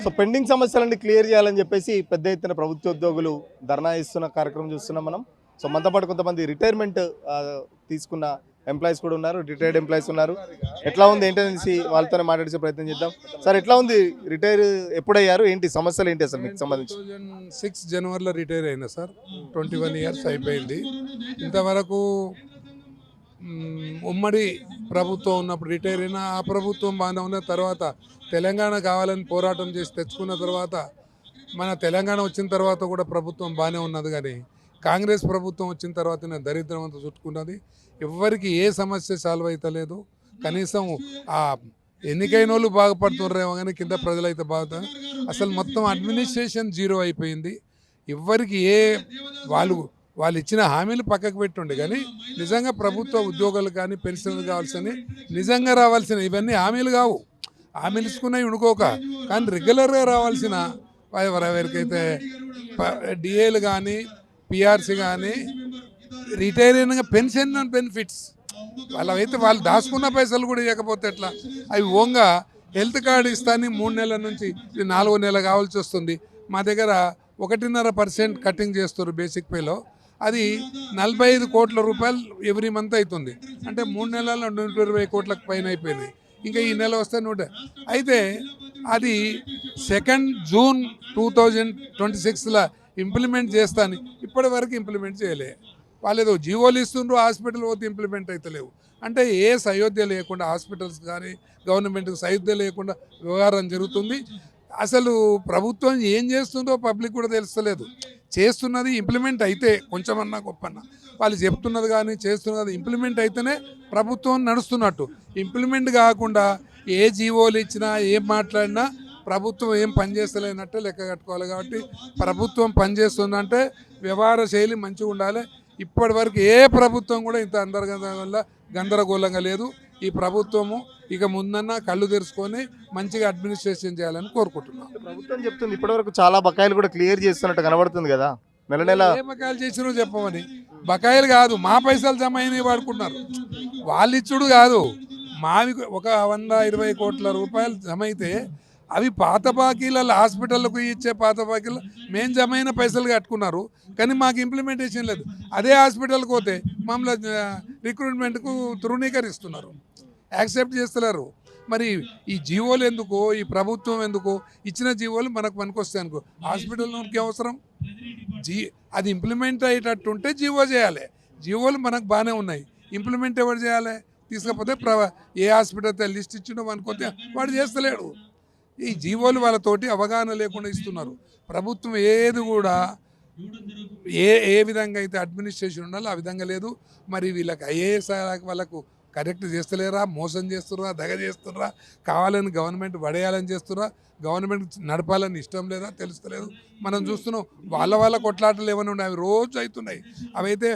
So pending సమస్యలన్నీ clear చేయాలని చెప్పేసి పెద్ద ఎత్తున ప్రభుత్వ ఉద్యోగులు ధర్నా ఇస్తున్న కార్యక్రమం చూస్తున్నాం మనం. సో మనతో పాటు కొంతమంది రిటైర్మెంట్ తీసుకున్న ఎంప్లాయీస్ కూడా ఉన్నారు, రిటైర్డ్ ఎంప్లాయీస్ ఉన్నారు. ఎట్లా ఉంది ఏంటనేసి వాళ్ళతోనే మాట్లాడే ప్రయత్నం చేద్దాం. సార్ ఎట్లా ఉంది, రిటైర్ ఎప్పుడయ్యారు, ఏంటి సమస్యలు ఏంటి అసలు మీకు సంబంధించి? 2006 జనవరిలో రిటైర్ అయినా సార్. 21 ఇయర్స్ అయిపోయింది. ఇంతవరకు ఉమ్మడి ప్రభుత్వం ఉన్నప్పుడు రిటైర్ అయినా ఆ ప్రభుత్వం బాగానే ఉన్న తర్వాత తెలంగాణ కావాలని పోరాటం చేసి తెచ్చుకున్న తర్వాత మన తెలంగాణ వచ్చిన తర్వాత కూడా ప్రభుత్వం బాగానే ఉన్నది. కానీ కాంగ్రెస్ ప్రభుత్వం వచ్చిన తర్వాత దరిద్రం అంతా చుట్టుకున్నది. ఎవరికి ఏ సమస్య సాల్వ్ అవుతలేదు. కనీసం ఆ ఎన్నికైన వాళ్ళు బాగుపడుతున్నారేమో కానీ కింద ప్రజలైతే బాగుతారు. అసలు మొత్తం అడ్మినిస్ట్రేషన్ జీరో అయిపోయింది. ఎవరికి వాళ్ళు ఇచ్చిన హామీలు పక్కకు పెట్టుండే కానీ నిజంగా ప్రభుత్వ ఉద్యోగాలు కానీ పెన్షన్లు కావాల్సిన నిజంగా రావాల్సిన ఇవన్నీ హామీలు కావు. హామీలు ఇచ్చుకున్నాయి ఉడుకోక, కానీ రెగ్యులర్గా రావాల్సిన ఎవరికైతే డిఏలు కానీ పిఆర్సీ కానీ రిటైర్ అయిన పెన్షన్ అండ్ బెనిఫిట్స్ వాళ్ళైతే వాళ్ళు దాచుకున్న పైసలు కూడా ఇవ్వకపోతే ఎట్లా? అవి ఓంగా హెల్త్ కార్డు ఇస్తాను 3 నెలల నుంచి ఇది 4వ నెల కావాల్సి వస్తుంది. మా దగ్గర 1.5% కటింగ్ చేస్తారు బేసిక్ పేలో. అది 45 కోట్ల రూపాయలు ఎవ్రీ మంత్ అవుతుంది. అంటే 3 నెలల్లో 120 కోట్లకు పైన అయిపోయింది. ఇంకా ఈ నెల వస్తే అయితే అది 2 జూన్ 2026లో ఇంప్లిమెంట్ చేస్తాను. ఇప్పటి వరకు ఇంప్లిమెంట్ చేయలే. వాళ్ళు ఏదో జీవోలు ఇస్తుండ్రు, హాస్పిటల్ పోతే ఇంప్లిమెంట్ అవుతలేవు. అంటే ఏ సయోధ్య లేకుండా హాస్పిటల్స్ కానీ గవర్నమెంట్కి సయోధ్య లేకుండా వ్యవహారం జరుగుతుంది. అసలు ప్రభుత్వం ఏం చేస్తుందో పబ్లిక్ కూడా తెలుస్తలేదు. చేస్తున్నది ఇంప్లిమెంట్ అయితే కొంచెమన్నా గొప్పన్నా, వాళ్ళు చెప్తున్నది కానీ చేస్తున్నది ఇంప్లిమెంట్ అయితేనే ప్రభుత్వం నడుస్తున్నట్టు. ఇంప్లిమెంట్ కాకుండా ఏ జీవోలు ఇచ్చినా ఏం మాట్లాడినా ప్రభుత్వం ఏం పనిచేస్తలేనట్టే లెక్క కట్టుకోవాలి. కాబట్టి ప్రభుత్వం పనిచేస్తుందంటే వ్యవహార శైలి మంచిగా ఉండాలి. ఇప్పటి వరకు ఏ ప్రభుత్వం కూడా ఇంత గందరగోళంగా లేదు. ఈ ప్రభుత్వము ఇక ముందన్నా కళ్ళు తెరుచుకొని మంచిగా అడ్మినిస్ట్రేషన్ చేయాలని కోరుకుంటున్నాం. ప్రభుత్వం చెప్తుంది ఇప్పటివరకు చాలా బకాయిలు కూడా క్లియర్ చేస్తున్నట్టు కనబడుతుంది కదా. నెల ఏ బకాయిలు చేసినో చెప్పమని. బకాయిలు కాదు, మా పైసలు జమ అయినవి వాడుకుంటున్నారు. వాళ్ళు ఇచ్చుడు కాదు, మావి ఒక 120 కోట్ల రూపాయలు జమ అయితే అవి పాత బాకీలలో హాస్పిటల్కు ఇచ్చే పాత బాకీలు మేము జమ అయిన పైసలు కట్టుకున్నారు. కానీ మాకు ఇంప్లిమెంటేషన్ లేదు. అదే హాస్పిటల్కి పోతే మమ్మల్ని రిక్రూట్మెంట్కు తృణీకరిస్తున్నారు, యాక్సెప్ట్ చేస్తున్నారు. మరి ఈ జీవోలు ఎందుకు, ఈ ప్రభుత్వం ఎందుకు? ఇచ్చిన జీవోలు మనకు పనికొస్తాయి అనుకో. హాస్పిటల్కి అవసరం అది ఇంప్లిమెంట్ అయ్యేటట్టుంటే జీవో చేయాలి. జీవోలు మనకు బాగానే ఉన్నాయి, ఇంప్లిమెంట్ ఎవరు చేయాలి? తీసుకపోతే ఏ హాస్పిటల్ లిస్ట్ ఇచ్చిండో అనుకోతే వాడు చేస్తలేడు. ఈ జీవోలు వాళ్ళతోటి అవగాహన లేకుండా ఇస్తున్నారు. ప్రభుత్వం ఏది కూడా ఏ విధంగా అయితే అడ్మినిస్ట్రేషన్ ఉండాలో ఆ విధంగా లేదు. మరి వీళ్ళకి ఐఏఎస్ వాళ్ళకు కరెక్ట్ చేస్తలేరా, మోసం చేస్తుర్రా, దగ చేస్తుర్రా, కావాలని గవర్నమెంట్ పడేయాలని చేస్తుర్రా, గవర్నమెంట్ నడపాలని ఇష్టం లేదా తెలుస్తలేదు. మనం చూస్తున్నాం వాళ్ళ కొట్లాటలు ఏమైనా ఉన్నాయి, అవి రోజు అవుతున్నాయి. అవైతే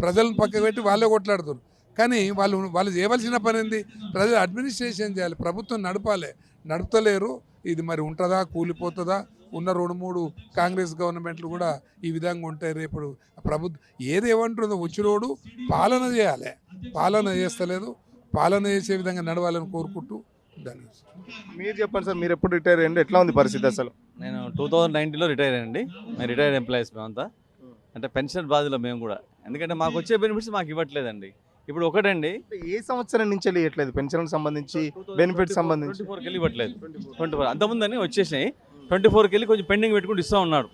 ప్రజలను పక్కకు పెట్టి వాళ్ళే కొట్లాడుతున్నారు. కానీ వాళ్ళు చేయవలసిన పని ఏంది? ప్రజలు అడ్మినిస్ట్రేషన్ చేయాలి, ప్రభుత్వం నడపాలి. నడుపుతలేరు. ఇది మరి ఉంటుందా, కూలిపోతుందా? ఉన్న 2-3 కాంగ్రెస్ గవర్నమెంట్లు కూడా ఈ విధంగా ఉంటాయి. రేపు ప్రభుత్వం ఏమంటుందో వచ్చినోడు పాలన చేయాలి, పాలన చేస్తలేదు. పాలన చేసే విధంగా నడవాలని కోరుకుంటూ దాన్ని. మీరు చెప్పండి సార్, మీరు ఎప్పుడు రిటైర్ అయ్యండి, ఎట్లా ఉంది పరిస్థితి అసలు? నేను 2019లో రిటైర్ అయ్యండి. మేము రిటైర్డ్ ఎంప్లాయీస్ మేమంతా. అంటే పెన్షన్ బాధలో మేము కూడా, ఎందుకంటే మాకు వచ్చే బెనిఫిట్స్ మాకు ఇవ్వట్లేదండి. ఇప్పుడు ఒకటండి, ఏ సంవత్సరం నుంచి ఇవ్వట్లేదు పెన్షన్ సంబంధించి, బెనిఫిట్ సంబంధించి? 24కి ఇవ్వట్లేదు. 24 అంతకుముందని వచ్చేసినాయి. 24కి కొంచెం పెండింగ్ పెట్టుకుంటూ ఇస్తూ ఉన్నాడు.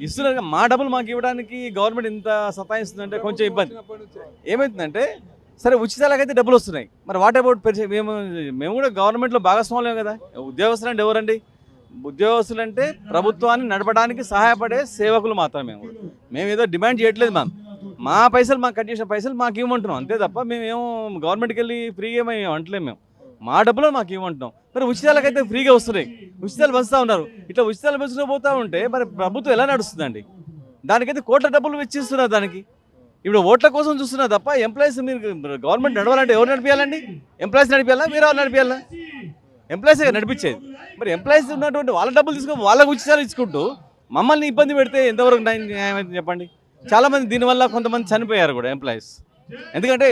ఇస్తున్నారు. మా డబ్బులు మాకు ఇవ్వడానికి గవర్నమెంట్ ఇంత సతాయిస్తుందంటే కొంచెం ఇబ్బంది. ఏమవుతుందంటే సరే ఉచితాలకైతే డబ్బులు వస్తున్నాయి, మరి వాట్ అబౌట్ మేము కూడా గవర్నమెంట్లో భాగస్వామ్యం కదా. ఉద్యోగస్తులు అంటే ఎవరండి? ఉద్యోగస్తులు అంటే ప్రభుత్వాన్ని నడపడానికి సహాయపడే సేవకులు మాత్రమే. మేము ఏదో డిమాండ్ చేయట్లేదు. మా పైసలు మాకు కట్ చేసిన పైసలు మాకు ఇవ్వమంటున్నాం అంతే తప్ప మేమేమో గవర్నమెంట్కి వెళ్ళి ఫ్రీగా ఏమో అంటలేము. మేము మా డబ్బులు మాకు ఇవ్వమంటున్నాం. మరి ఉచితాలకైతే ఫ్రీగా వస్తున్నాయి, ఉచితాలు పంచుతూ ఉన్నారు. ఇట్లా ఉచితాలు పంచుతూ పోతూ ఉంటే మరి ప్రభుత్వం ఎలా నడుస్తుందండి? దానికైతే కోట్ల డబ్బులు వెచ్చిస్తున్నారు దానికి. ఇప్పుడు ఓట్ల కోసం చూస్తున్నారు తప్ప ఎంప్లాయీస్ మీరు గవర్నమెంట్ నడవాలంటే ఎవరు నడిపించాలండి? ఎంప్లాయీస్ నడిపించాలా, వేరే వాళ్ళు నడిపించాలా? ఎంప్లాయీస్ నడిపించేది. మరి ఎంప్లాయీస్ ఉన్నటువంటి వాళ్ళ డబ్బులు తీసుకొని వాళ్ళకు ఉచితాలు ఇచ్చుకుంటూ మమ్మల్ని ఇబ్బంది పెడితే ఎంతవరకు న్యాయం చెప్పండి? చాలామంది దీనివల్ల కొంతమంది చనిపోయారు కూడా ఎంప్లాయీస్. ఎందుకంటే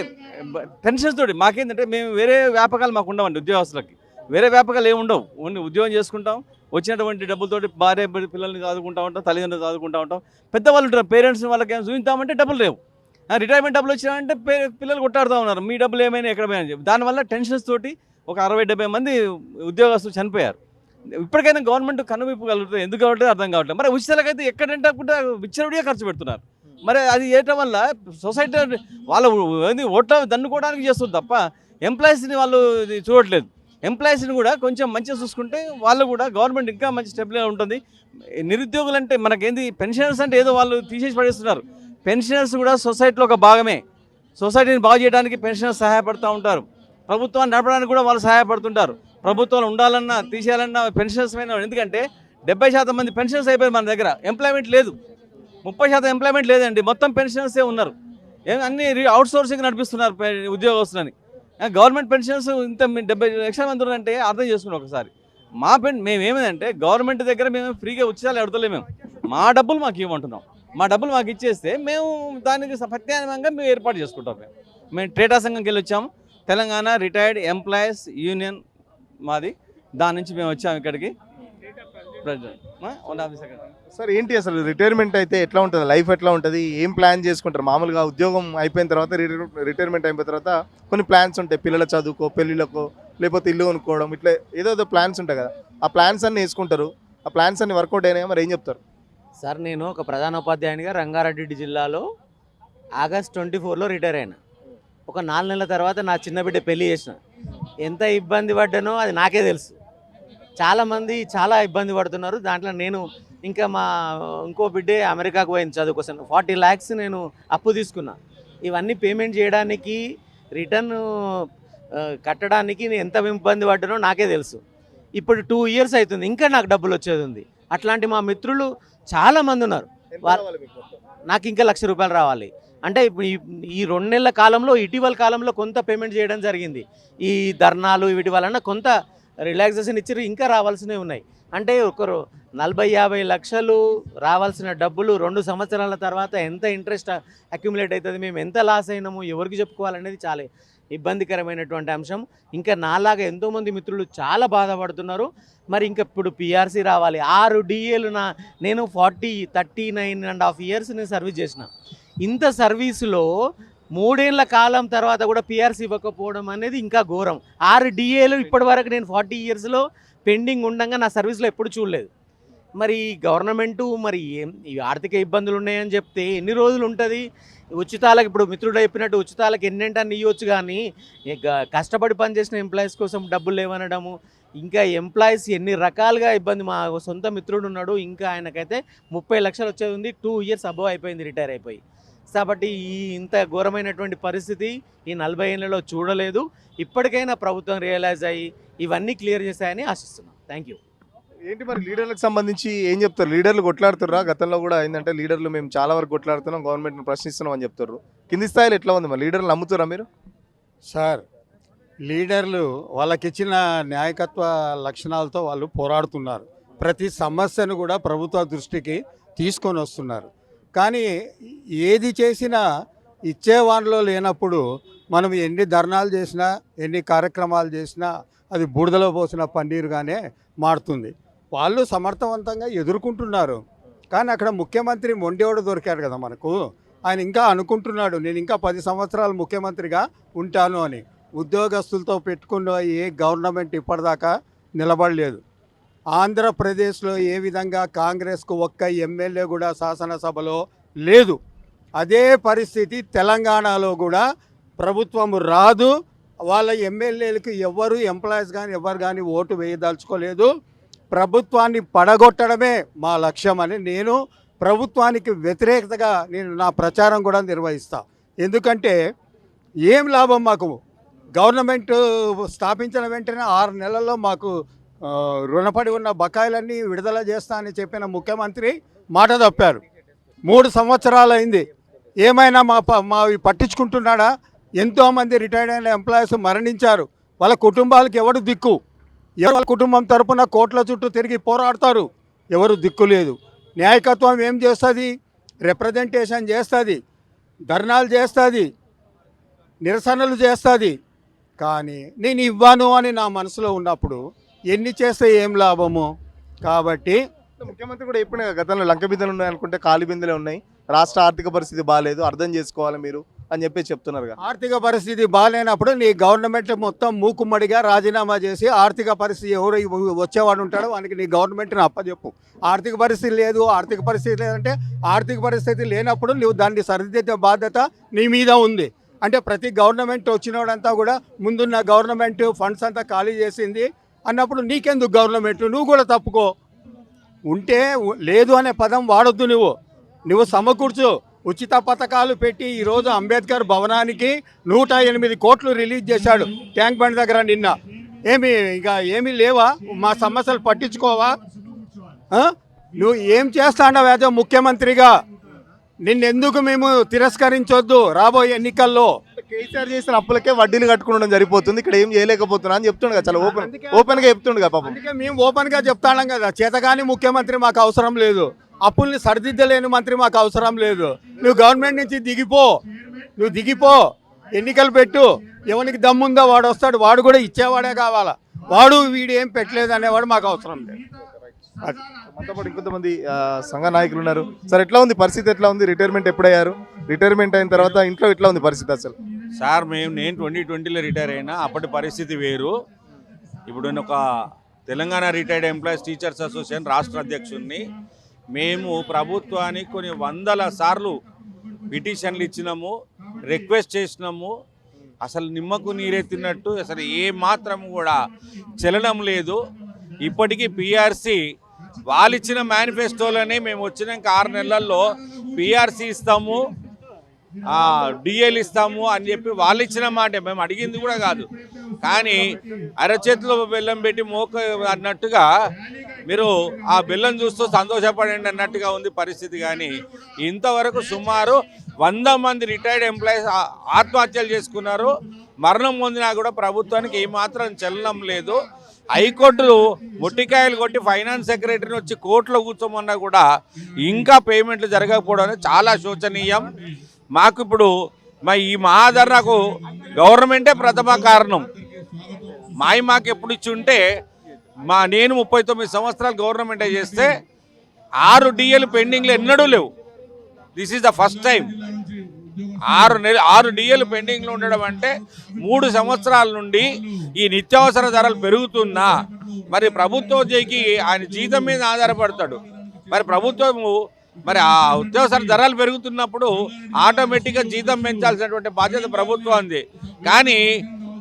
టెన్షన్స్ తోటి మాకేంటంటే మేము వేరే వ్యాపకాలు మాకు ఉండవండి. ఉద్యోగస్తులకి వేరే వ్యాపకాలు ఏమి ఉండవు. ఓన్లీ ఉద్యోగం చేసుకుంటాం, వచ్చినటువంటి డబ్బులతోటి భార్య పిల్లల్ని చదువుకుంటూ ఉంటాం, తల్లిదండ్రులు చదువుకుంటూ ఉంటాం. పెద్దవాళ్ళు ఉంటారు, పేరెంట్స్ వాళ్ళకి ఏమైనా చూపిద్దామంటే డబ్బులు లేవు. రిటైర్మెంట్ డబ్బులు వచ్చినాయంటే పిల్లలు కొట్టాడుతూ ఉన్నారు, మీ డబ్బులు ఏమైనా ఎక్కడ పోయినా అని చెప్పి. దానివల్ల టెన్షన్స్ తోటి ఒక 60-70 మంది ఉద్యోగస్తులు చనిపోయారు. ఇప్పటికైనా గవర్నమెంట్ కనువిప్పగలుగుతుంది, ఎందుకు కావట్లేదు అర్థం కావట్లేదు. మరి ఉచితాలకైతే ఎక్కడంటే అక్కడ విచ్చలవిడిగా ఖర్చు పెడుతున్నారు. మరి అది చేయటం వల్ల సొసైటీ వాళ్ళ ఓట్ల దన్నుకోవడానికి చేస్తుంది తప్ప ఎంప్లాయీస్ని వాళ్ళు చూడట్లేదు. ఎంప్లాయీస్ని కూడా కొంచెం మంచిగా చూసుకుంటే వాళ్ళు కూడా గవర్నమెంట్ ఇంకా మంచి స్టెప్గా ఉంటుంది. నిరుద్యోగులు అంటే మనకేంది, పెన్షనర్స్ అంటే ఏదో వాళ్ళు తీసేసి పడేస్తున్నారు. పెన్షనర్స్ కూడా సొసైటీలో ఒక భాగమే. సొసైటీని బాగు చేయడానికి పెన్షనర్స్ సహాయపడుతూ ఉంటారు. ప్రభుత్వాన్ని నడపడానికి కూడా వాళ్ళు సహాయపడుతుంటారు. ప్రభుత్వంలో ఉండాలన్నా తీసేయాలన్నా పెన్షనర్స్ పైన, ఎందుకంటే 70% మంది పెన్షనర్స్ అయిపోయారు మన దగ్గర. ఎంప్లాయ్మెంట్ లేదు, 30% ఎంప్లాయ్మెంట్ లేదండి, మొత్తం పెన్షనర్సే ఉన్నారు. అన్ని అవుట్ సోర్సింగ్ నడిపిస్తున్నారు ఉద్యోగస్తులని. గవర్నమెంట్ పెన్షనర్స్ ఇంత 70 లక్షల మంది ఉన్నారంటే అర్థం చేసుకున్నాం ఒకసారి. మేము ఏమైందంటే గవర్నమెంట్ దగ్గర మేము ఫ్రీగా ఉచితాలు అడతలేము, మా డబ్బులు మాకు ఇవ్వమంటున్నాం. మా డబ్బులు మాకు ఇచ్చేస్తే మేము దానికి ప్రత్యామ్నాయంగా మేము ఏర్పాటు చేసుకుంటాం. మేము ట్రేడా సంఘంకి వెళ్ళి వచ్చాము, తెలంగాణ రిటైర్డ్ ఎంప్లాయీస్ యూనియన్ మాది. దాని నుంచి మేము వచ్చాము ఇక్కడికి. సార్ ఏంటి అసలు రిటైర్మెంట్ అయితే ఎట్లా ఉంటుంది, లైఫ్ ఎట్లా ఉంటుంది, ఏం ప్లాన్ చేసుకుంటారు? మామూలుగా ఉద్యోగం అయిపోయిన తర్వాత రిటైర్మెంట్ అయిపోయిన తర్వాత కొన్ని ప్లాన్స్ ఉంటాయి, పిల్లల చదువుకో, పెళ్ళిళ్ళకో, లేకపోతే ఇల్లు కొనుక్కోవడం, ఇట్లా ఏదో ప్లాన్స్ ఉంటాయి కదా. ఆ ప్లాన్స్ అన్ని వేసుకుంటారు, ఆ ప్లాన్స్ అన్ని వర్కౌట్ అయినాయా, మరి ఏం చెప్తారు? సార్, నేను ఒక ప్రధానోపాధ్యాయునిగా రంగారెడ్డి జిల్లాలో ఆగస్ట్ 24లో రిటైర్ అయినా. ఒక 4 నెలల తర్వాత నా చిన్న బిడ్డ పెళ్లి చేసిన. ఎంత ఇబ్బంది పడ్డానో అది నాకే తెలుసు. చాలామంది చాలా ఇబ్బంది పడుతున్నారు. దాంట్లో నేను ఇంకా ఇంకో బిడ్డే అమెరికాకు పోయింది చదువు కోసం. 40 lakhs నేను అప్పు తీసుకున్నా. ఇవన్నీ పేమెంట్ చేయడానికి, రిటర్న్ కట్టడానికి నేను ఎంత ఇబ్బంది పడ్డానో నాకే తెలుసు. ఇప్పుడు 2 years అవుతుంది, ఇంకా నాకు డబ్బులు వచ్చేది ఉంది. అట్లాంటి మా మిత్రులు చాలామంది ఉన్నారు. నాకు ఇంకా ₹1,00,000 రావాలి అంటే ఇప్పుడు ఈ 2 నెలల కాలంలో, ఇటీవల కాలంలో కొంత పేమెంట్ చేయడం జరిగింది. ఈ ధర్నాలు వీటి వలన కొంత రిలాక్సేషన్ ఇచ్చారు, ఇంకా రావాల్సినవి ఉన్నాయి. అంటే ఒకరు 40-50 లక్షలు రావాల్సిన డబ్బులు 2 సంవత్సరాల తర్వాత ఎంత ఇంట్రెస్ట్ అక్యుములేట్ అవుతుంది, మేము ఎంత లాస్ అయినాము, ఎవరికి చెప్పుకోవాలనేది చాలా ఇబ్బందికరమైనటువంటి అంశం. ఇంకా నాలాగా ఎంతోమంది మిత్రులు చాలా బాధపడుతున్నారు. మరి ఇంకా ఇప్పుడు పిఆర్సీ రావాలి. 6 DAలు నేను 39.5 years నేను సర్వీస్ చేసిన. ఇంత సర్వీసులో 3 ఏళ్ల కాలం తర్వాత కూడా పిఆర్సీ ఇవ్వకపోవడం అనేది ఇంకా ఘోరం. 6 DAలు ఇప్పటి వరకు నేను 40 yearsలో పెండింగ్ ఉండగా నా సర్వీస్లో ఎప్పుడు చూడలేదు. మరి గవర్నమెంటు మరి ఈ ఆర్థిక ఇబ్బందులు ఉన్నాయని చెప్తే ఎన్ని రోజులు ఉంటుంది? ఉచితాలకు, ఇప్పుడు మిత్రుడు చెప్పినట్టు ఉచితాలకు ఎన్నింటని ఇవ్వచ్చు, కానీ కష్టపడి పనిచేసిన ఎంప్లాయీస్ కోసం డబ్బులు లేవనడము, ఇంకా ఎంప్లాయీస్ ఎన్ని రకాలుగా ఇబ్బంది. మా సొంత మిత్రుడు ఉన్నాడు, ఇంకా ఆయనకైతే 30 లక్షలు వచ్చేది ఉంది. 2 years అబవ్ అయిపోయింది రిటైర్ అయిపోయి. కాబట్టి ఇంత ఘోరమైనటువంటి పరిస్థితి ఈ 40 ఏళ్లలో చూడలేదు. ఇప్పటికైనా ప్రభుత్వం రియలైజ్ అయ్యి ఇవన్నీ క్లియర్ చేశాయని ఆశిస్తున్నాం. Thank you. ఏంటి మరి లీడర్లకు సంబంధించి ఏం చెప్తారు? లీడర్లు కొట్లాడుతుర్రా? గతంలో కూడా ఏంటంటే లీడర్లు మేము చాలా వరకు కొట్లాడుతున్నాం, గవర్నమెంట్ని ప్రశ్నిస్తున్నాం అని చెప్తారు. కింది స్థాయిలో ఎట్లా ఉంది మరి? లీడర్లు నమ్ముతారా మీరు? సార్, లీడర్లు వాళ్ళకిచ్చిన నాయకత్వ లక్షణాలతో వాళ్ళు పోరాడుతున్నారు. ప్రతి సమస్యను కూడా ప్రభుత్వ దృష్టికి తీసుకొని వస్తున్నారు. కానీ ఏది చేసినా ఇచ్చేవానిలో లేనప్పుడు మనం ఎన్ని ధర్నాలు చేసినా, ఎన్ని కార్యక్రమాలు చేసినా అది బూడిదలో పోసిన పన్నీరుగానే మారుతుంది. వాళ్ళు సమర్థవంతంగా ఎదుర్కొంటున్నారు. కానీ అక్కడ ముఖ్యమంత్రి మొండేవాడు దొరికాడు కదా మనకు. ఆయన ఇంకా అనుకుంటున్నాడు నేను ఇంకా 10 సంవత్సరాలు ముఖ్యమంత్రిగా ఉంటాను అని. ఉద్యోగస్తులతో పెట్టుకున్న ఏ గవర్నమెంట్ ఇప్పటిదాకా నిలబడలేదు. ఆంధ్రప్రదేశ్లో ఏ విధంగా కాంగ్రెస్కు ఒక్క ఎమ్మెల్యే కూడా శాసనసభలో లేదు, అదే పరిస్థితి తెలంగాణలో కూడా ప్రభుత్వం రాదు. వాళ్ళ ఎమ్మెల్యేలకు ఎవరు, ఎంప్లాయీస్ కానీ ఎవరు కానీ ఓటు వేయదలుచుకోలేదు. ప్రభుత్వాన్ని పడగొట్టడమే మా లక్ష్యం అని నేను ప్రభుత్వానికి వ్యతిరేకతగా నేను నా ప్రచారం కూడా నిర్వహిస్తా. ఎందుకంటే ఏం లాభం మాకు? గవర్నమెంట్ స్థాపించిన వెంటనే 6 నెలల్లో మాకు రుణపడి ఉన్న బకాయిలన్నీ విడుదల చేస్తా అని చెప్పిన ముఖ్యమంత్రి మాట తప్పారు. 3 సంవత్సరాలు అయింది. ఏమైనా మావి పట్టించుకుంటున్నాడా? ఎంతోమంది రిటైర్డ్ అయిన ఎంప్లాయీస్ మరణించారు. వాళ్ళ కుటుంబాలకు ఎవరు దిక్కు? ఎవరి కుటుంబం తరపున కోట్ల చుట్టూ తిరిగి పోరాడతారు, ఎవరు దిక్కు లేదు. న్యాయకత్వం ఏం చేస్తుంది? రిప్రజెంటేషన్ చేస్తుంది, ధర్నాలు చేస్తుంది, నిరసనలు చేస్తుంది. కానీ నేను ఇవ్వను అని నా మనసులో ఉన్నప్పుడు ఎన్ని చేస్తే ఏం లాభము? కాబట్టి ముఖ్యమంత్రి కూడా చెప్పిన గతంలో లంక బిందెలు ఉన్నాయి అనుకుంటే ఖాళీ బిందెలే ఉన్నాయి, రాష్ట్ర ఆర్థిక పరిస్థితి బాగాలేదు, అర్థం చేసుకోవాలి మీరు అని చెప్పి చెప్తున్నారు కదా. ఆర్థిక పరిస్థితి బాగాలేనప్పుడు నీ గవర్నమెంట్ మొత్తం మూకుమ్మడిగా రాజీనామా చేసి ఆర్థిక పరిస్థితి ఎవరు వచ్చేవాడు ఉంటాడో వానికి నీ గవర్నమెంట్ని అప్పచెప్పు. ఆర్థిక పరిస్థితి లేదు, ఆర్థిక పరిస్థితి లేదంటే ఆర్థిక పరిస్థితి లేనప్పుడు నువ్వు దాన్ని సరిదిద్దే బాధ్యత నీ మీద ఉంది. అంటే ప్రతి గవర్నమెంట్ వచ్చినోడంతా కూడా ముందున్న గవర్నమెంట్ ఫండ్స్ అంతా ఖాళీ చేసింది అన్నప్పుడు నీకెందుకు గవర్నమెంట్, నువ్వు కూడా తప్పుకో. ఉంటే లేదు అనే పదం వాడొద్దు, నువ్వు సమకూర్చు. ఉచిత పథకాలు పెట్టి ఈరోజు అంబేద్కర్ భవనానికి 108 కోట్లు రిలీజ్ చేశాడు ట్యాంక్ బండ్ దగ్గర నిన్న. ఏమీ లేవా? మా సమస్యలు పట్టించుకోవా? నువ్వు ఏం చేస్తాండవు యాజ్ ముఖ్యమంత్రిగా? నిన్నెందుకు మేము తిరస్కరించొద్దు రాబోయే ఎన్నికల్లో? కేసీఆర్ చేసిన అప్పులకే వడ్డీలు కట్టుకోవడం సరిపోతుంది, ఇక్కడ ఏం చేయలేకపోతున్నా అని చెప్తుండు కదా, చాలా ఓపెన్గా చెప్తుండు కదా పాపం. అందుకే మేము ఓపెన్గా చెప్తాం కదా, చేతగాని ముఖ్యమంత్రి మాకు అవసరం లేదు, అప్పుల్ని సరిదిద్దలేని మంత్రి మాకు అవసరం లేదు. నువ్వు గవర్నమెంట్ నుంచి దిగిపో, ఎన్నికలు పెట్టు. ఎవరికి దమ్ముందో వాడు వస్తాడు, వాడు కూడా ఇచ్చేవాడే కావాలా, వాడు వీడు ఏం పెట్టలేదు అనేవాడు మాకు అవసరం లేదు. మనతో పాటు ఇంకొంతమంది సంఘ నాయకులు ఉన్నారు. సార్ ఎట్లా ఉంది పరిస్థితి, ఎట్లా ఉంది? రిటైర్మెంట్ ఎప్పుడయ్యారు? రిటైర్మెంట్ అయిన తర్వాత ఇంట్లో ఎట్లా ఉంది పరిస్థితి అసలు? సార్ నేను 2020లో రిటైర్ అయినా, అప్పటి పరిస్థితి వేరు. ఇప్పుడు నేను ఒక Telangana retired employees teachers association రాష్ట్ర అధ్యక్షుడిని. మేము ప్రభుత్వానికి కొన్ని వందల సార్లు పిటిషన్లు ఇచ్చినాము, రిక్వెస్ట్ చేసినాము. అసలు నిమ్మకు నీరెత్తినట్టు అసలు ఏ మాత్రం కూడా చలనం లేదు. ఇప్పటికీ పిఆర్సీ వాళ్ళు ఇచ్చిన మేనిఫెస్టోలోనే మేము వచ్చినాక 6 నెలల్లో పిఆర్సీ ఇస్తాము, డిఎల్ ఇస్తాము అని చెప్పి వాళ్ళు ఇచ్చిన మాట మేము అడిగింది కూడా కాదు. కానీ అరచేతిలో బెల్లం పెట్టి మోక అన్నట్టుగా మీరు ఆ బెల్లం చూస్తూ సంతోషపడండి అన్నట్టుగా ఉంది పరిస్థితి. కానీ ఇంతవరకు సుమారు 100 మంది రిటైర్డ్ ఎంప్లాయీస్ ఆత్మహత్యలు చేసుకున్నారు. మరణం పొందినా కూడా ప్రభుత్వానికి ఏమాత్రం చలనం లేదు. హైకోర్టులు మొట్టికాయలు కొట్టి ఫైనాన్స్ సెక్రటరీని వచ్చి కోర్టులో కూర్చోమన్నా కూడా ఇంకా పేమెంట్లు జరగకపోవడం చాలా శోచనీయం. మాకు ఇప్పుడు ఈ మహాధరణకు గవర్నమెంటే ప్రథమ కారణం. మాకు ఎప్పుడు ఇచ్చి ఉంటే నేను 39 సంవత్సరాలు గవర్నమెంటే చేస్తే 6 డిఎలు పెండింగ్లు ఎన్నడూ లేవు. This is the first time. 6 డిఎలు పెండింగ్లో ఉండడం అంటే 3 సంవత్సరాల నుండి ఈ నిత్యావసర ధరలు పెరుగుతున్నా మరి ప్రభుత్వోద్యోగికి ఆయన జీతం మీద ఆధారపడతాడు. మరి ప్రభుత్వము ఆ నిత్యావసర ధరలు పెరుగుతున్నప్పుడు ఆటోమేటిక్గా జీతం పెంచాల్సినటువంటి బాధ్యత ప్రభుత్వానికి. కానీ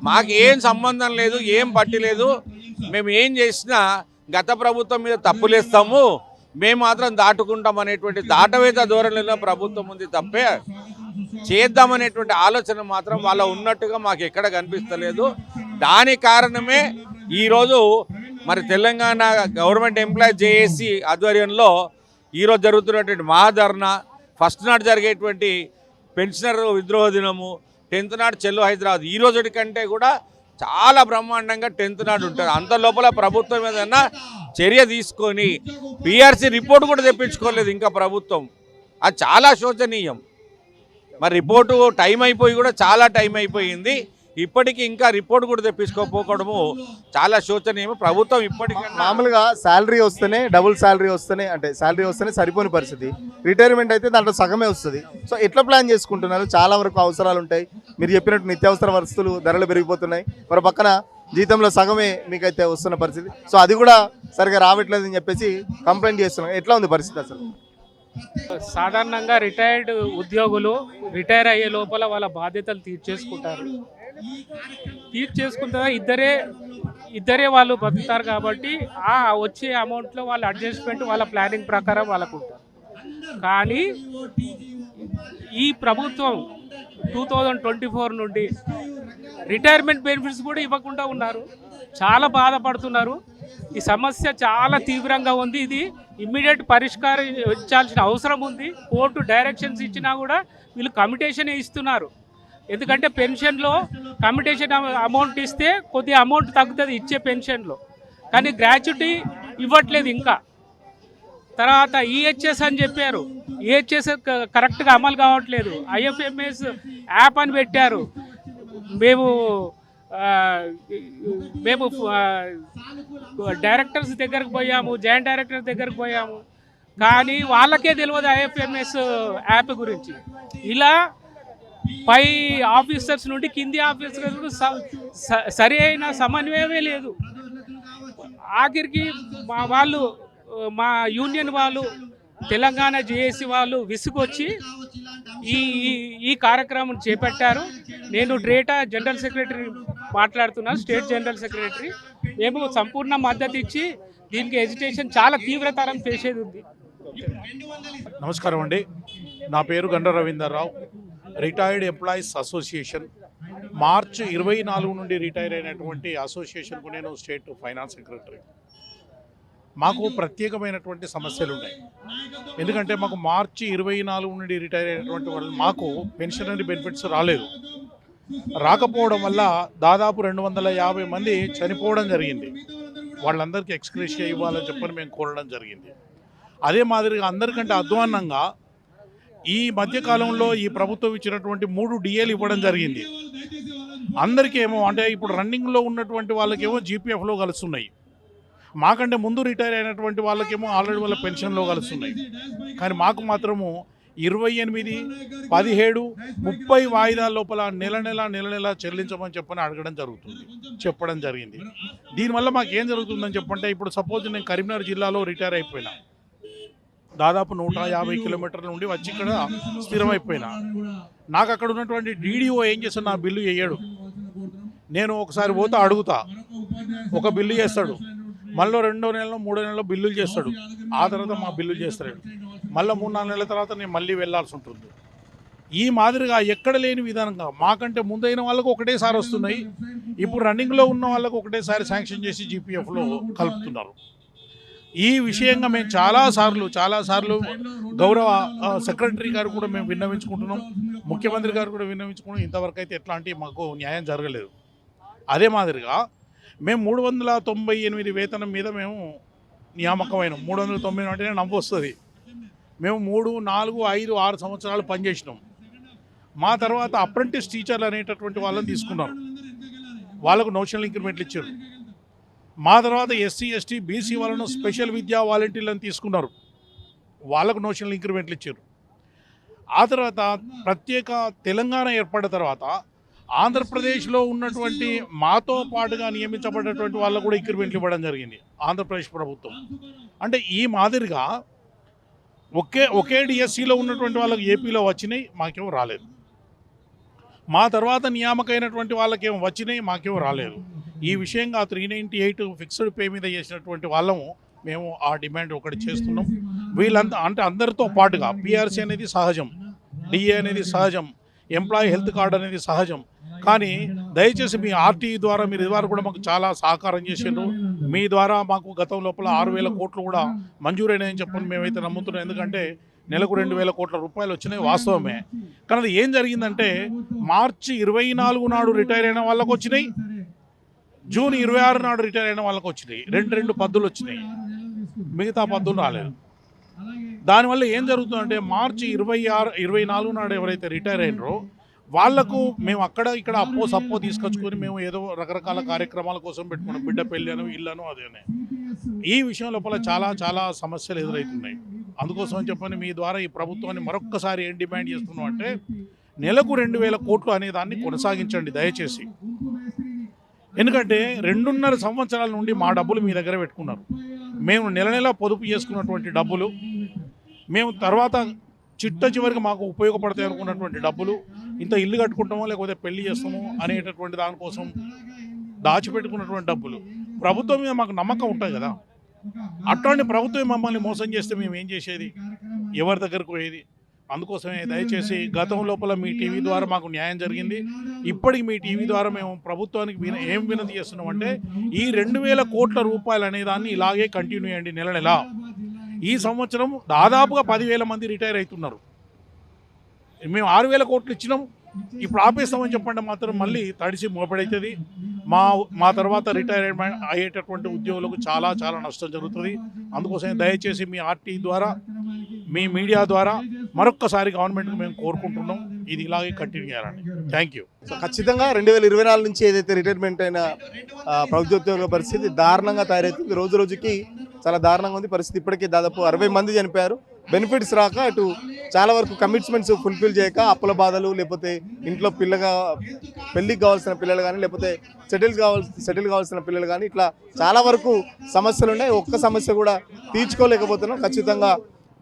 మాకు ఏం సంబంధం లేదు, ఏం పట్టి లేదు. మేము ఏం చేసినా గత ప్రభుత్వం మీద తప్పులేస్తాము, మేము మాత్రం దాటుకుంటాం అనేటువంటి దాటవేత ధోరణిలో ప్రభుత్వం ఉంది తప్పే చేద్దామనేటువంటి ఆలోచన మాత్రం వాళ్ళ ఉన్నట్టుగా మాకు ఎక్కడ కనిపిస్తలేదు. దాని కారణమే ఈరోజు తెలంగాణ గవర్నమెంట్ ఎంప్లాయీ జేఏసీ ఆధ్వర్యంలో ఈరోజు జరుగుతున్నటువంటి మహాధరణ, ఫస్ట్ నాడు జరిగేటువంటి పెన్షనర్ విద్రోహ దినము, 10th నాడు చెల్లు హైదరాబాద్, ఈ రోజు కంటే కూడా చాలా బ్రహ్మాండంగా 10th నాడు ఉంటుంది. అంత లోపల ప్రభుత్వం ఏదన్నా చర్య తీసుకొని పిఆర్సీ రిపోర్ట్ కూడా తెప్పించుకోలేదు ఇంకా ప్రభుత్వం. అది చాలా శోచనీయం. రిపోర్టు టైం అయిపోయి కూడా చాలా టైం అయిపోయింది, ఇప్పటికీ ఇంకా రిపోర్ట్ కూడా తెప్పించుకోకపోవడము చాలా శోచనీయం. ప్రభుత్వం ఇప్పటికీ మామూలుగా శాలరీ వస్తేనే డబుల్ శాలరీ వస్తేనే అంటే శాలరీ వస్తేనే సరిపోని పరిస్థితి, రిటైర్మెంట్ అయితే దాంట్లో సగమే వస్తుంది. సో ఎట్లా ప్లాన్ చేసుకుంటున్నారు? చాలా వరకు అవసరాలు ఉంటాయి, మీరు చెప్పినట్టు నిత్యావసర వస్తువులు ధరలు పెరిగిపోతున్నాయి, మరి పక్కన జీతంలో సగమే మీకైతే వస్తున్న పరిస్థితి. సో అది కూడా సరిగా రావట్లేదు అని చెప్పేసి కంప్లైంట్ చేస్తున్నారు. ఎట్లా ఉంది పరిస్థితి అసలు? సాధారణంగా రిటైర్డ్ ఉద్యోగులు రిటైర్ అయ్యే లోపల వాళ్ళ బాధ్యతలు తీర్చేసుకుంటారు. ఇద్దరే వాళ్ళు బతుకుతారు కాబట్టి ఆ వచ్చే అమౌంట్లో వాళ్ళ అడ్జస్ట్మెంట్ వాళ్ళ ప్లానింగ్ ప్రకారం వాళ్ళకు ఉంటారు. కానీ ఈ ప్రభుత్వం 2024 నుండి రిటైర్మెంట్ బెనిఫిట్స్ కూడా ఇవ్వకుండా ఉన్నారు. చాలా బాధపడుతున్నారు. ఈ సమస్య చాలా తీవ్రంగా ఉంది. ఇది ఇమ్మీడియట్ పరిష్కరించాల్సిన అవసరం ఉంది. కోర్టు డైరెక్షన్స్ ఇచ్చినా కూడా వీళ్ళు కమిటేషన్ ఇస్తున్నారు. ఎందుకంటే పెన్షన్లో కమిటేషన్ అమౌంట్ ఇస్తే కొద్దిగా అమౌంట్ తగ్గుతుంది ఇచ్చే పెన్షన్లో, కానీ గ్రాట్యుటీ ఇవ్వట్లేదు ఇంకా. తర్వాత ఈహెచ్ఎస్ అని చెప్పారు, ఈహెచ్ఎస్ కరెక్ట్గా అమలు కావట్లేదు. ఐఎఫ్ఎంఎస్ యాప్ అని పెట్టారు. మేము ఆ, మేము డైరెక్టర్స్ దగ్గరకు పోయాము, జాయింట్ డైరెక్టర్స్ దగ్గరకు పోయాము, కానీ వాళ్ళకే తెలియదు ఐఎఫ్ఎంఎస్ యాప్ గురించి. ఇలా పై ఆఫీసర్స్ నుండి కింది ఆఫీసర్స్ సరి అయిన సమన్వయమే లేదు. ఆఖరికి మా యూనియన్ వాళ్ళు, తెలంగాణ జేఏసీ వాళ్ళు విసుగొచ్చి ఈ ఈ కార్యక్రమం చేపట్టారు. నేను డేటా జనరల్ సెక్రటరీ మాట్లాడుతున్నాను, స్టేట్ జనరల్ సెక్రటరీ. మేము సంపూర్ణ మద్దతు ఇచ్చి దీనికి ఎజిటేషన్ చాలా తీవ్రతరం చేసేది ఉంది. నమస్కారం అండి, నా పేరు Gandra Ravinder Rao, retired employees association. March 24 నుండి రిటైర్ అయినటువంటి అసోసియేషన్కు నేను స్టేట్ ఫైనాన్స్ సెక్రటరీ. మాకు ప్రత్యేకమైనటువంటి సమస్యలు ఉన్నాయి. ఎందుకంటే మాకు మార్చి 24 నుండి రిటైర్ అయినటువంటి వాళ్ళు మాకు పెన్షనరీ బెనిఫిట్స్ రాలేదు. రాకపోవడం వల్ల దాదాపు 250 మంది చనిపోవడం జరిగింది. వాళ్ళందరికీ ఎక్స్గ్రేషియా ఇవ్వాలని చెప్పని మేము కోరడం జరిగింది. అదే మాదిరిగా అందరికంటే అధ్వాన్నంగా ఈ మధ్యకాలంలో ఈ ప్రభుత్వం ఇచ్చినటువంటి 3 డిఏలు ఇవ్వడం జరిగింది. అందరికీ ఏమో అంటే ఇప్పుడు రన్నింగ్లో ఉన్నటువంటి వాళ్ళకేమో జీపీఎఫ్లో కలుస్తున్నాయి, మాకంటే ముందు రిటైర్ అయినటువంటి వాళ్ళకేమో ఆల్రెడీ వాళ్ళ పెన్షన్లో కలుస్తున్నాయి. కానీ మాకు మాత్రము 28, 17, 30 వాయిదాల లోపల నెల నెల చెల్లించమని చెప్పడం జరిగింది. దీనివల్ల మాకు ఏం జరుగుతుందని చెప్పంటే, ఇప్పుడు సపోజ్ నేను కరీంనగర్ జిల్లాలో రిటైర్ అయిపోయినా, దాదాపు 150 కిలోమీటర్ల నుండి వచ్చి ఇక్కడ స్థిరమైపోయినా, నాకు అక్కడ ఉన్నటువంటి డీడీఓ ఏం చేస్తాడు, నా బిల్లు వేయడు. నేను ఒకసారి పోతా అడుగుతా, ఒక బిల్లు చేస్తాడు, మళ్ళీ 2వ నెలలో 3వ నెలలో బిల్లులు చేస్తాడు, ఆ తర్వాత మా బిల్లులు చేస్తాడు, మళ్ళీ 3-4 నెలల తర్వాత నేను మళ్ళీ వెళ్ళాల్సి ఉంటుంది. ఈ మాదిరిగా ఎక్కడ లేని విధానంగా మాకంటే ముందైన వాళ్ళకు ఒకటేసారి వస్తున్నాయి, ఇప్పుడు రన్నింగ్లో ఉన్న వాళ్ళకు ఒకటేసారి శాంక్షన్ చేసి జీపీఎఫ్లో కలుపుతున్నారు. ఈ విషయంగా మేము చాలాసార్లు గౌరవ సెక్రటరీ గారు కూడా మేము విన్నవించుకుంటున్నాం, ముఖ్యమంత్రి గారు కూడా విన్నవించుకుంటున్నాం. ఇంతవరకు అయితే ఎట్లాంటి మాకు న్యాయం జరగలేదు. అదే మాదిరిగా మేము 398 వేతనం మీద మేము నియామకమైనాం. 390 అంటేనే నవ్వు వస్తుంది. మేము 3, 4, 5, 6 సంవత్సరాలు పనిచేసినాం. మా తర్వాత అప్రెంటిస్ టీచర్లు అనేటటువంటి వాళ్ళని తీసుకున్నారు, వాళ్ళకు నోషనల్ ఇంక్రిమెంట్లు ఇచ్చారు. మా తర్వాత ఎస్సీ, ఎస్టీ, బీసీ వాళ్ళను స్పెషల్ విద్యా వాలంటీర్లను తీసుకున్నారు, వాళ్ళకు నోషనల్ ఇంక్రిమెంట్లు ఇచ్చారు. ఆ తర్వాత ప్రత్యేక తెలంగాణ ఏర్పడిన తర్వాత ఆంధ్రప్రదేశ్లో ఉన్నటువంటి మాతో పాటుగా నియమించబడినటువంటి వాళ్ళకు కూడా ఇంక్రిమెంట్లు ఇవ్వడం జరిగింది ఆంధ్రప్రదేశ్ ప్రభుత్వం. అంటే ఈ మాదిరిగా ఒకే డిఎస్సిలో ఉన్నటువంటి వాళ్ళకి ఏపీలో వచ్చినాయి, మాకేమో రాలేదు. మా తర్వాత నియామకమైనటువంటి వాళ్ళకేమో వచ్చినాయి, మాకేమో రాలేదు. ఈ విషయంగా 398 ఫిక్స్డ్ పే మీద చేసినటువంటి వాళ్ళము మేము ఆ డిమాండ్ ఒకటి చేస్తున్నాం. వీళ్ళంతా అంటే అందరితో పాటుగా పిఆర్సీ అనేది సహజం, డిఏ అనేది సహజం, ఎంప్లాయీ హెల్త్ కార్డు అనేది సహజం. కానీ దయచేసి మీ ఆర్టీఈ ద్వారా మీరు ఇదివరకు కూడా మాకు చాలా సహకారం చేసిండ్రు. మీ ద్వారా మాకు గతం లోపల 6,000 కోట్లు కూడా మంజూరైనాయని చెప్పని మేమైతే నమ్ముతున్నాం. ఎందుకంటే నెలకు 2,000 కోట్ల రూపాయలు వచ్చినాయి, వాస్తవమే. కానీ అది ఏం జరిగిందంటే మార్చి 24 నాడు రిటైర్ అయిన వాళ్ళకు వచ్చినాయి, జూన్ 26 నాడు రిటైర్ అయిన వాళ్ళకు వచ్చినాయి. 2 పద్దులు వచ్చినాయి, మిగతా పద్దులు రాలేదు. దానివల్ల ఏం జరుగుతుందంటే మార్చి 24 నాడు ఎవరైతే రిటైర్ అయినరో వాళ్లకు మేము అక్కడ ఇక్కడ సప్పో తీసుకొచ్చుకొని మేము ఏదో రకరకాల కార్యక్రమాల కోసం పెట్టుకున్నాం, బిడ్డ పెళ్ళి అను ఇళ్ళను అదేనే. ఈ విషయం లోపల చాలా సమస్యలు ఎదురవుతున్నాయి. అందుకోసం అని చెప్పని మీ ద్వారా ఈ ప్రభుత్వాన్ని మరొక్కసారి ఏం డిమాండ్ చేస్తున్నాం అంటే, నెలకు 2,000 కోట్లు అనే దాన్ని కొనసాగించండి దయచేసి. ఎందుకంటే 2.5 సంవత్సరాల నుండి మా డబ్బులు మీ దగ్గర పెట్టుకున్నారు. మేము నెల పొదుపు చేసుకున్నటువంటి డబ్బులు, మేము తర్వాత చివరికి మాకు ఉపయోగపడతాయి అనుకున్నటువంటి డబ్బులు, ఇంత ఇల్లు కట్టుకుంటామో లేకపోతే పెళ్లి చేస్తామో అనేటటువంటి దానికోసం దాచిపెట్టుకున్నటువంటి డబ్బులు, ప్రభుత్వం మీద మాకు నమ్మకం ఉంటుంది కదా. అట్లాంటి ప్రభుత్వం మమ్మల్ని మోసం చేస్తే మేము ఏం చేసేది, ఎవరి దగ్గరకు పోయేది? అందుకోసమే దయచేసి గతం లోపల మీ టీవీ ద్వారా మాకు న్యాయం జరిగింది. ఇప్పటికి మీ టీవీ ద్వారా మేము ప్రభుత్వానికి ఏం వినతి చేస్తున్నామంటే, ఈ 2,000 కోట్ల రూపాయలు అనే దాన్ని ఇలాగే కంటిన్యూ చేయండి నెల. ఈ సంవత్సరం దాదాపుగా 10,000 మంది రిటైర్ అవుతున్నారు. మేము 6,000 కోట్లు ఇచ్చినాం, ఇప్పుడు ఆపేస్తామని చెప్పండి మాత్రం మళ్ళీ తడిసి మోపడవుతుంది. మా తర్వాత రిటైర్మెంట్ అయ్యేటటువంటి ఉద్యోగులకు చాలా నష్టం జరుగుతుంది. అందుకోసమే దయచేసి మీ ఆర్టీ ద్వారా, మీ మీడియా ద్వారా మరొక్కసారి గవర్నమెంట్కి మేము కోరుకుంటున్నాం. ఇది ఇలాగే కంటిన్యూ చేయాలండి. Thank you. సో ఖచ్చితంగా 2024 నుంచి ఏదైతే రిటైర్మెంట్ అయిన ప్రభుత్వోద్యోగుల పరిస్థితి దారుణంగా తయారవుతుంది. రోజు రోజుకి చాలా దారుణంగా ఉంది పరిస్థితి. ఇప్పటికే దాదాపు 60 మంది చనిపోయారు. బెనిఫిట్స్ రాక ఇటు చాలా వరకు కమిట్మెంట్స్ ఫుల్ఫిల్ చేయక అప్పుల బాధలు, లేకపోతే ఇంట్లో పెళ్ళికి కావాల్సిన పిల్లలు కానీ, లేకపోతే సెటిల్ కావాల్సిన పిల్లలు కానీ, ఇట్లా చాలా వరకు సమస్యలు ఉన్నాయి. ఒక్క సమస్య కూడా తీర్చుకోలేకపోతున్నాం. ఖచ్చితంగా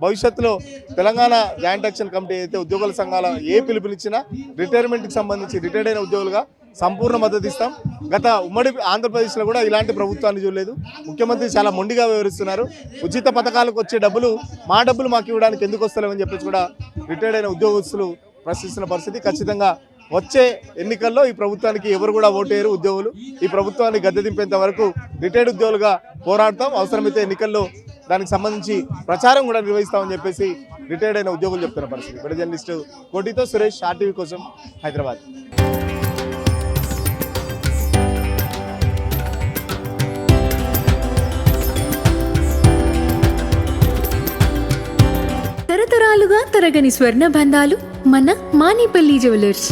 భవిష్యత్తులో తెలంగాణ జాయింట్ యాక్షన్ కమిటీ అయితే ఉద్యోగుల సంఘాల ఏ పిలుపునిచ్చినా రిటైర్మెంట్కి సంబంధించి రిటైర్డ్ అయిన ఉద్యోగులుగా సంపూర్ణ మద్దతు ఇస్తాం. గత ఉమ్మడి ఆంధ్రప్రదేశ్లో కూడా ఇలాంటి ప్రభుత్వాన్ని చూడలేదు. ముఖ్యమంత్రి చాలా మొండిగా వ్యవహరిస్తున్నారు. ఉచిత పథకాలకు వచ్చే డబ్బులు మా డబ్బులు మాకు ఇవ్వడానికి ఎందుకు వస్తలేమని చెప్పేసి కూడా రిటైర్డ్ అయిన ఉద్యోగస్తులు ప్రశ్నిస్తున్న పరిస్థితి. ఖచ్చితంగా వచ్చే ఎన్నికల్లో ఈ ప్రభుత్వానికి ఎవరు కూడా ఓటేయరు ఉద్యోగులు. ఈ ప్రభుత్వాన్ని గద్దె దింపేంత వరకు రిటైర్డ్ ఉద్యోగులుగా పోరాడతాం. అవసరమైతే ఎన్నికల్లో దానికి సంబంధించి ప్రచారం కూడా నిర్వహిస్తామని చెప్పేసి రిటైర్డ్ అయిన ఉద్యోగులు చెప్తున్న పరిస్థితి. వీడియో జర్నలిస్టు కోటితో సురేష్, RTV కోసం, హైదరాబాద్. తరతరాలుగా తరగని స్వర్ణ బంధాలు మన మానిపల్లి జ్యువెలర్స్.